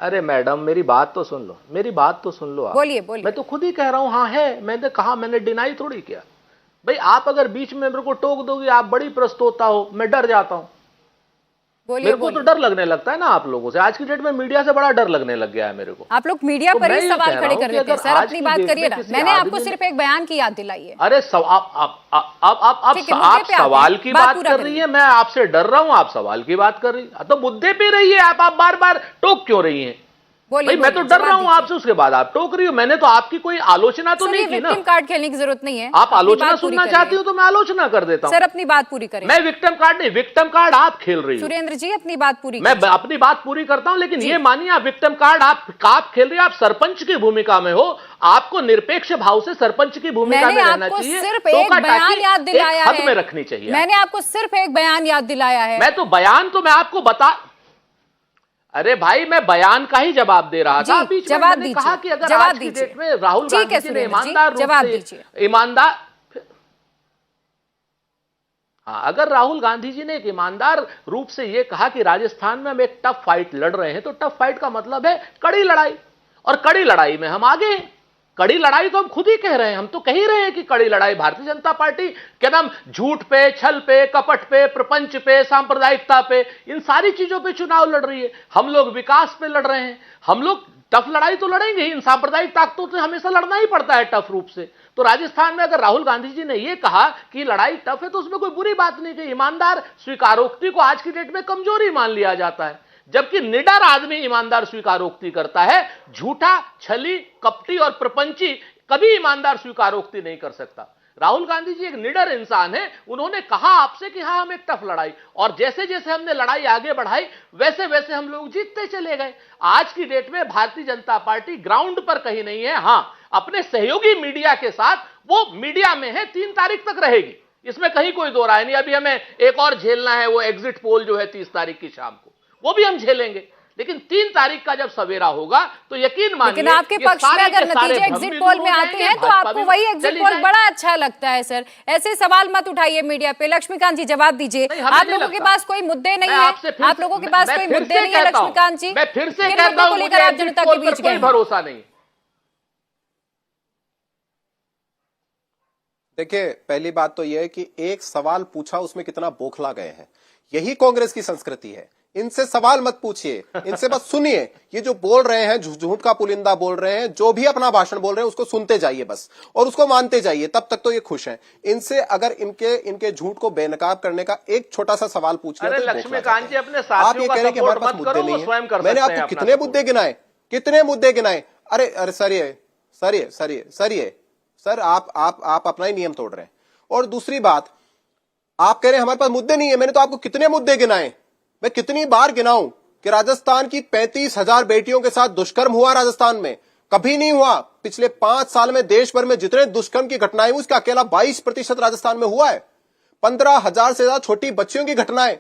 अरे मैडम, मेरी बात तो सुन लो आप। बोलिए। मैं तो खुद ही कह रहा हूं, हाँ है, मैंने कहा, मैंने डिनाई थोड़ी किया। भाई आप अगर बीच में मेरे को टोक दोगे, आप बड़ी प्रस्तोता हो, मैं डर जाता हूं। मेरे को तो डर लगने लगता है ना आप लोगों से। आज की डेट में मीडिया से बड़ा डर लगने लग गया है मेरे को। आप लोग मीडिया पर ही सवाल खड़े कर देते हैं। सर अपनी बात करिए ना, मैंने आपको सिर्फ एक बयान की याद दिलाई है। अरे आप सवाल की बात कर रही है, मैं आपसे डर रहा हूं, आप सवाल की बात कर रही है, तो मुद्दे पे रही है। आप बार बार टोक क्यों रही हैं? भाई मैं तो डर रहा हूं आपसे, उसके बाद आप टोक रही हो। मैंने तो आपकी कोई आलोचना तो नहीं की ना। विक्टिम कार्ड खेलने की जरूरत नहीं है। आप आलोचना सुनना चाहती हो तो मैं आलोचना कर देता हूं। सर अपनी बात पूरी करें। मैं विक्टिम कार्ड नहीं, विक्टिम कार्ड आप खेल रही हो। सुरेंद्र जी अपनी बात पूरी, मैं अपनी बात पूरी करता हूं, लेकिन ये मानिए आप विक्टिम कार्ड आप खेल रही हो। आप सरपंच की भूमिका में हो, आपको निरपेक्ष भाव से सरपंच की भूमिका में रहना चाहिए। सिर्फ एक बयान याद दिलाया है, हद में रखनी चाहिए। मैंने आपको सिर्फ एक बयान याद दिलाया है। मैं तो बयान तो मैं आपको बता, अरे भाई मैं बयान का ही जवाब दे रहा था। बीच में मैंने कहा कि अगर आज की डेट में राहुल गांधी जी ने ईमानदार रूप से हाँ, अगर राहुल गांधी जी ने एक ईमानदार रूप से यह कहा कि राजस्थान में हम एक टफ फाइट लड़ रहे हैं, तो टफ फाइट का मतलब है कड़ी लड़ाई, और कड़ी लड़ाई में हम आगे हैं। कड़ी लड़ाई तो हम खुद ही कह रहे हैं, हम तो कह ही रहे हैं कि कड़ी लड़ाई भारतीय जनता पार्टी क्या नाम झूठ पे, छल पे, कपट पे, प्रपंच पे, सांप्रदायिकता पे, इन सारी चीजों पे चुनाव लड़ रही है। हम लोग विकास पे लड़ रहे हैं, हम लोग टफ लड़ाई तो लड़ेंगे ही, इन सांप्रदायिक ताकतों से हमेशा लड़ना ही पड़ता है टफ रूप से। तो राजस्थान में अगर राहुल गांधी जी ने यह कहा कि लड़ाई टफ है तो उसमें कोई बुरी बात नहीं कही। ईमानदार स्वीकारोक्ति को आज की डेट में कमजोरी मान लिया जाता है, जबकि निडर आदमी ईमानदार स्वीकारोक्ति करता है। झूठा, छली, कपटी और प्रपंची कभी ईमानदार स्वीकारोक्ति नहीं कर सकता। राहुल गांधी जी एक निडर इंसान है, उन्होंने कहा आपसे कि हाँ हम एक टफ लड़ाई, और जैसे जैसे हमने लड़ाई आगे बढ़ाई वैसे वैसे हम लोग जीतते चले गए। आज की डेट में भारतीय जनता पार्टी ग्राउंड पर कहीं नहीं है, हाँ अपने सहयोगी मीडिया के साथ वो मीडिया में है, 3 तारीख तक रहेगी, इसमें कहीं कोई दो राय नहीं। अभी हमें एक और झेलना है, वो एग्जिट पोल जो है 30 तारीख की शाम को, वो भी हम झेलेंगे, लेकिन 3 तारीख का जब सवेरा होगा तो यकीन मानिए। लेकिन आपके पक्ष में अगर नतीजे एग्जिट पोल में आते हैं तो आपको वही एग्जिट पोल बड़ा अच्छा लगता है। सर ऐसे सवाल मत उठाइए मीडिया पे। लक्ष्मीकांत जी जवाब दीजिए, आप लोगों के पास कोई मुद्दे नहीं है, आप लोगों के पास कोई मुद्दे नहीं है लक्ष्मीकांत जी, मैं फिर से किन कहता मुद्दों को हूं लेकर आप जनता के बीच गए? भरोसा नहीं। देखिए, पहली बात तो यह है कि एक सवाल पूछा उसमें कितना बौखला गए हैं, यही कांग्रेस की संस्कृति है। इनसे सवाल मत पूछिए, इनसे बस सुनिए। ये जो बोल रहे हैं, झूठ का पुलिंदा बोल रहे हैं, जो भी अपना भाषण बोल रहे हैं उसको सुनते जाइए बस, और उसको मानते जाइए, तब तक तो ये खुश हैं। इनसे अगर इनके झूठ को बेनकाब करने का एक छोटा सा सवाल पूछ लिया तो लक्ष्मीकांत जी अपने आप ये कह रहे हैं कि हमारे पास मुद्दे नहीं है। मैंने आपको कितने मुद्दे गिनाए, कितने मुद्दे गिनाए? अरे सर आप अपना ही नियम तोड़ रहे हैं। और दूसरी बात, आप कह रहे हैं हमारे पास मुद्दे नहीं है, मैंने तो आपको कितने मुद्दे गिनाए, मैं कितनी बार गिनाऊं कि राजस्थान की 35,000 बेटियों के साथ दुष्कर्म हुआ राजस्थान में? कभी नहीं हुआ। पिछले 5 साल में देश भर में जितने दुष्कर्म की घटनाएं हुई उसका अकेला 22% राजस्थान में हुआ है। 15,000 से ज्यादा छोटी बच्चियों की घटनाएं,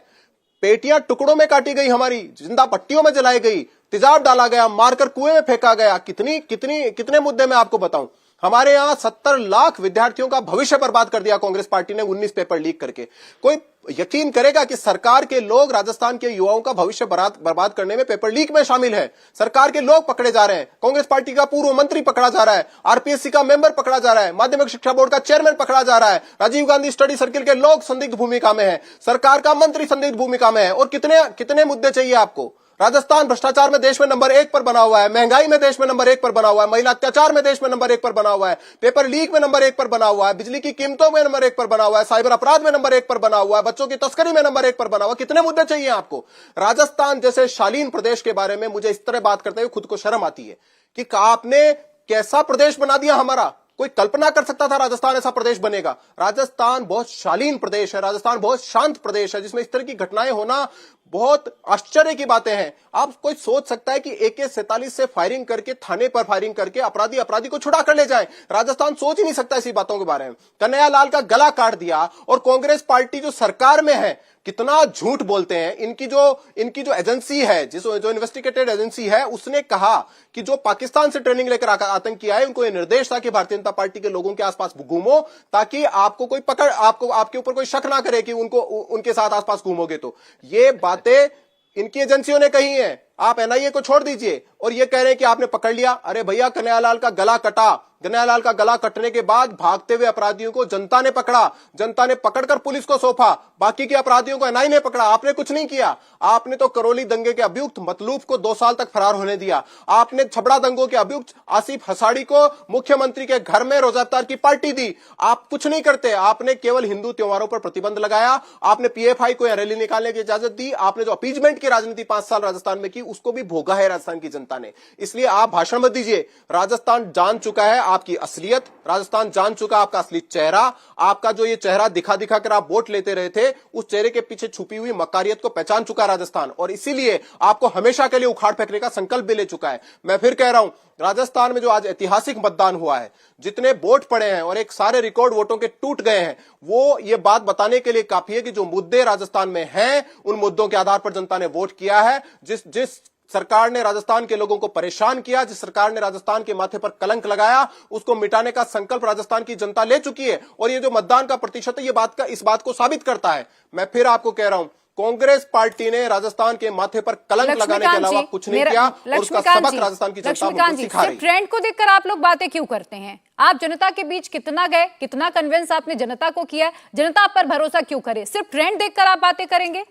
बेटियां टुकड़ों में काटी गई, हमारी जिंदा पट्टियों में जलाई गई, तेजाब डाला गया, मारकर कुएं में फेंका गया। कितने मुद्दे मैं आपको बताऊं। हमारे यहां 70 लाख विद्यार्थियों का भविष्य बर्बाद कर दिया कांग्रेस पार्टी ने 19 पेपर लीक करके। कोई यकीन करेगा कि सरकार के लोग राजस्थान के युवाओं का भविष्य बर्बाद करने में पेपर लीक में शामिल है? सरकार के लोग पकड़े जा रहे हैं, कांग्रेस पार्टी का पूर्व मंत्री पकड़ा जा रहा है, आरपीएससी का मेंबर पकड़ा जा रहा है, माध्यमिक शिक्षा बोर्ड का चेयरमैन पकड़ा जा रहा है, राजीव गांधी स्टडी सर्किल के लोग संदिग्ध भूमिका में है, सरकार का मंत्री संदिग्ध भूमिका में है। और कितने मुद्दे चाहिए आपको? राजस्थान भ्रष्टाचार में देश में नंबर 1 पर बना हुआ है, महंगाई में देश में नंबर 1 पर बना हुआ है, महिला अत्याचार में देश में नंबर 1 पर बना हुआ है, पेपर लीक में नंबर 1 पर बना हुआ है, बिजली की कीमतों में नंबर 1 पर बना हुआ है, साइबर अपराध में नंबर 1 पर बना हुआ है, बच्चों की तस्करी में नंबर 1 पर बना हुआ है। कितने मुद्दे चाहिए आपको? राजस्थान जैसे शालीन प्रदेश के बारे में मुझे इस तरह बात करते हुए खुद को शर्म आती है कि आपने कैसा प्रदेश बना दिया हमारा। कोई कल्पना कर सकता था राजस्थान ऐसा प्रदेश बनेगा? राजस्थान बहुत शालीन प्रदेश है, राजस्थान बहुत शांत प्रदेश है, जिसमें इस तरह की घटनाएं होना बहुत आश्चर्य की बातें हैं। आप कोई सोच सकता है कि AK-47 से फायरिंग करके, थाने पर फायरिंग करके अपराधी को छुड़ा कर ले जाए? राजस्थान सोच ही नहीं सकता ऐसी बातों के बारे में। कन्हैयालाल का गला काट दिया। और कांग्रेस पार्टी जो सरकार में है, कितना झूठ बोलते हैं। इनकी जो एजेंसी है, जो इन्वेस्टिगेटेड एजेंसी है, उसने कहा कि जो पाकिस्तान से ट्रेनिंग लेकर आतंकी आए, उनको ये निर्देश था कि भारतीय जनता पार्टी के लोगों के आसपास घूमो, ताकि आपको कोई आपके ऊपर कोई शक ना करे कि उनके साथ आसपास घूमोगे। तो ये बातें इनकी एजेंसियों ने कही है। आप NIA को छोड़ दीजिए और ये कह रहे हैं कि आपने पकड़ लिया। अरे भैया, कन्हैयालाल का गला कटा। कन्हैयालाल का गला कटने के बाद भागते हुए अपराधियों को जनता ने पकड़ा, जनता ने पकड़कर पुलिस को सौंपा। बाकी के अपराधियों को NIA ने पकड़ा। आपने कुछ नहीं किया। आपने तो करौली दंगे के अभियुक्त मतलूफ को 2 साल तक फरार होने दिया। आपने छबड़ा दंगों के अभियुक्त आसिफ हसाड़ी को मुख्यमंत्री के घर में रोजा इफ्तार की पार्टी दी। आप कुछ नहीं करते। आपने केवल हिंदू त्योहारों पर प्रतिबंध लगाया। आपने PFI को रैली निकालने की इजाजत दी। आपने जो अपीजमेंट की राजनीति 5 साल राजस्थान में की, उसको भी भोगा है राजस्थान की जनता ने। इसलिए आप भाषण मत दीजिए। राजस्थान जान चुका है आपकी असलियत, राजस्थान जान चुका आपका असली चेहरा। आपका जो ये चेहरा दिखा कर आप वोट लेते रहे थे, उस चेहरे के पीछे छुपी हुई मकारियत को पहचान चुका राजस्थान, और इसीलिए आपको हमेशा के लिए उखाड़ फेंकने का संकल्प भी ले चुका है। मैं फिर कह रहा हूं, राजस्थान में जो आज ऐतिहासिक मतदान हुआ है, जितने वोट पड़े हैं और एक सारे रिकॉर्ड वोटों के टूट गए हैं, वो ये बात बताने के लिए काफी है कि जो मुद्दे राजस्थान में हैं, उन मुद्दों के आधार पर जनता ने वोट किया है। जिस सरकार ने राजस्थान के लोगों को परेशान किया, जिस सरकार ने राजस्थान के माथे पर कलंक लगाया, उसको मिटाने का संकल्प राजस्थान की जनता ले चुकी है। और ये जो मतदान का प्रतिशत है, ये इस बात को साबित करता है। मैं फिर आपको कह रहा हूं, कांग्रेस पार्टी ने राजस्थान के माथे पर कलंक लगाने के अलावा कुछ नहीं किया और उसका सबक राजस्थान की जनता उनको सिखा रही है। ट्रेंड को देखकर आप लोग बातें क्यों करते हैं? आप जनता के बीच कितना गए, कितना कन्विंस आपने जनता को किया, जनता आप पर भरोसा क्यों करे? सिर्फ ट्रेंड देखकर आप बातें करेंगे?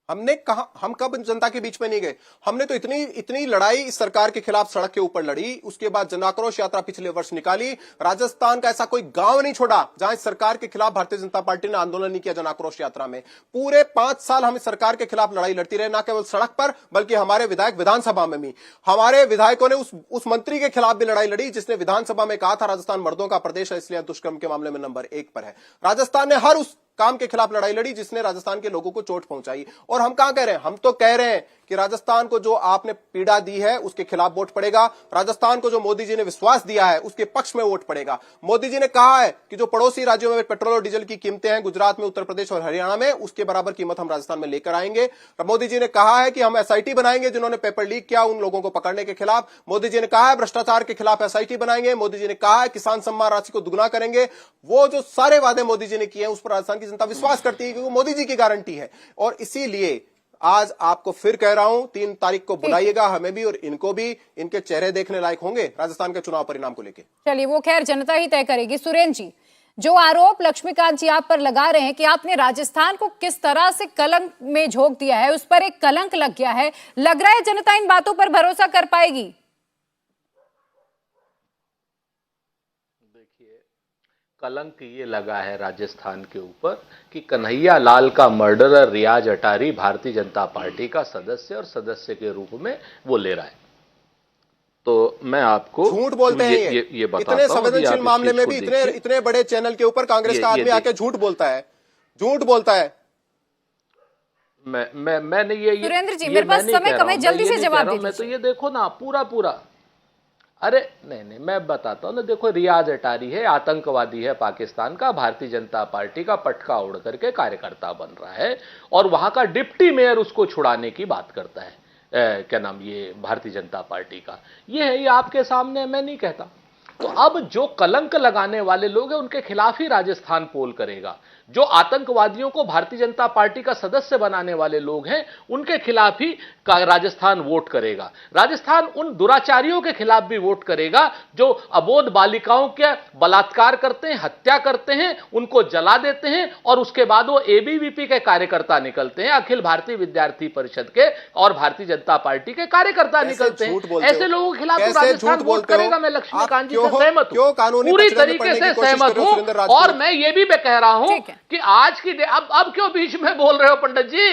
हमने कहा, हम कब जनता के बीच में नहीं गए? हमने तो इतनी लड़ाई इस सरकार के खिलाफ सड़क के ऊपर लड़ी, उसके बाद जन आक्रोश यात्रा पिछले वर्ष निकाली। राजस्थान का ऐसा कोई गांव नहीं छोड़ा जहां इस सरकार के खिलाफ भारतीय जनता पार्टी ने आंदोलन नहीं किया जन आक्रोश यात्रा में। पूरे 5 साल हम इस सरकार के खिलाफ लड़ाई लड़ती रहे, ना केवल सड़क पर बल्कि हमारे विधायक विधानसभा में भी। हमारे विधायकों ने उस मंत्री के खिलाफ भी लड़ाई लड़ी जिसने विधानसभा में कहा था राजस्थान मर्दों का प्रदेश है, इसलिए दुष्कर्म के मामले में नंबर 1 पर है। राजस्थान ने हर उस काम के खिलाफ लड़ाई लड़ी जिसने राजस्थान के लोगों को चोट पहुंचाई। और हम कहां कह रहे हैं? हम तो कह रहे हैं कि राजस्थान को जो आपने पीड़ा दी है उसके खिलाफ वोट पड़ेगा। राजस्थान को जो मोदी जी ने विश्वास दिया है उसके पक्ष में वोट पड़ेगा। मोदी जी ने कहा है कि जो पड़ोसी राज्यों में पेट्रोल और डीजल की कीमतें हैं, गुजरात में, उत्तर प्रदेश और हरियाणा में, उसके बराबर कीमत हम राजस्थान में लेकर आएंगे। मोदी जी ने कहा है कि हम एसआईटी बनाएंगे, जिन्होंने पेपर लीक किया उन लोगों को पकड़ने के खिलाफ। मोदी जी ने कहा है भ्रष्टाचार के खिलाफ एसआईटी बनाएंगे। मोदी जी ने कहा है किसान सम्मान राशि को दुगना करेंगे। वो जो सारे वादे मोदी जी ने किए हैं उस पर राजस्थान की जनता विश्वास करती है क्योंकि मोदी जी की गारंटी है। और इसीलिए आज आपको फिर कह रहा हूं 3 तारीख को बुलाइएगा, हमें भी और इनको भी। इनके चेहरे देखने लायक होंगे राजस्थान के चुनाव परिणाम को लेकर। चलिए वो खैर जनता ही तय करेगी। सुरेंद्र जी, जो आरोप लक्ष्मीकांत जी आप पर लगा रहे हैं कि आपने राजस्थान को किस तरह से कलंक में झोंक दिया है, उस पर एक कलंक लग गया है, लग रहा है जनता इन बातों पर भरोसा कर पाएगी? कलंक ये लगा है राजस्थान के ऊपर कि कन्हैया लाल का मर्डरर रियाज अटारी भारतीय जनता पार्टी का सदस्य और सदस्य के रूप में वो ले रहा है। तो मैं आपको झूठ बोलते हैं ये बताता इतने संवेदनशील मामले में भी इतने बड़े चैनल के ऊपर कांग्रेस का आदमी आके झूठ बोलता है, झूठ बोलता है। मैंने ये सुरेंद्र जी, मेरे पास समय कम है, जल्दी से जवाब दीजिए। मैं तो ये देखो ना पूरा अरे नहीं मैं बताता हूं ना। देखो, रियाज अटारी है, आतंकवादी है, पाकिस्तान का, भारतीय जनता पार्टी का पटका उड़ करके कार्यकर्ता बन रहा है और वहां का डिप्टी मेयर उसको छुड़ाने की बात करता है। क्या नाम, ये भारतीय जनता पार्टी का ये है, ये आपके सामने मैं नहीं कहता। तो अब जो कलंक लगाने वाले लोग हैं उनके खिलाफ ही राजस्थान पोल करेगा। जो आतंकवादियों को भारतीय जनता पार्टी का सदस्य बनाने वाले लोग हैं उनके खिलाफ ही राजस्थान वोट करेगा। राजस्थान उन दुराचारियों के खिलाफ भी वोट करेगा जो अबोध बालिकाओं के बलात्कार करते हैं, हत्या करते हैं, उनको जला देते हैं और उसके बाद वो एबीवीपी के कार्यकर्ता निकलते हैं, अखिल भारतीय विद्यार्थी परिषद के और भारतीय जनता पार्टी के कार्यकर्ता निकलते हैं। ऐसे लोगों के खिलाफ राजस्थान वोट करेगा। मैं लक्ष्मीकांत जी से सहमत हूं, पूरी तरीके से सहमत हूं। और मैं ये भी कह रहा हूं कि आज की अब क्यों बीच में बोल रहे हो पंडित जी?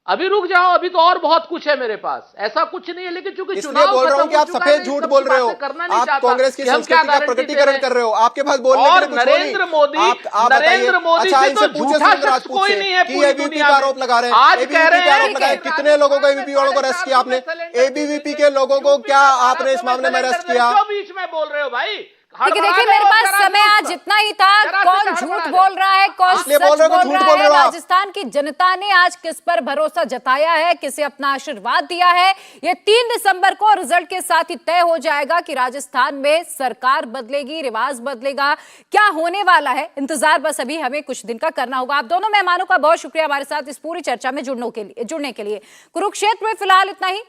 अभी रुक जाओ, अभी तो और बहुत कुछ है मेरे पास। ऐसा कुछ नहीं है, लेकिन चूंकि चुनाव बोल रहा हूं कि आप सफेद झूठ बोल रहे हो, आप कांग्रेस की संस्कृति का प्रकटीकरण कर रहे हो। आपके पास बोलने के लिए कुछ नरेंद्र मोदी अच्छा, से इनसे तो पूछे झूठा शख्स कोई नहीं है पूरी दुनिया में। आरोप लगा रहे हैं, आज कह रहे हैं कितने लोगों को एबीवीपी वालों को अरेस्ट किया आपने? एबीवीपी के लोगों को क्या आपने इस मामले में अरेस्ट किया? क्यों बीच में बोल रहे हो भाई? देखिए मेरे पास समय आज जितना ही था। कौन झूठ बोल रहा है, कौन सच बोल रहा है, राजस्थान की जनता ने आज किस पर भरोसा जताया है, किसे अपना आशीर्वाद दिया है, ये 3 दिसंबर को रिजल्ट के साथ ही तय हो जाएगा कि राजस्थान में सरकार बदलेगी, रिवाज बदलेगा, क्या होने वाला है। इंतजार बस अभी हमें कुछ दिन का करना होगा। आप दोनों मेहमानों का बहुत शुक्रिया हमारे साथ इस पूरी चर्चा में जुड़ने के लिए। कुरुक्षेत्र में फिलहाल इतना ही।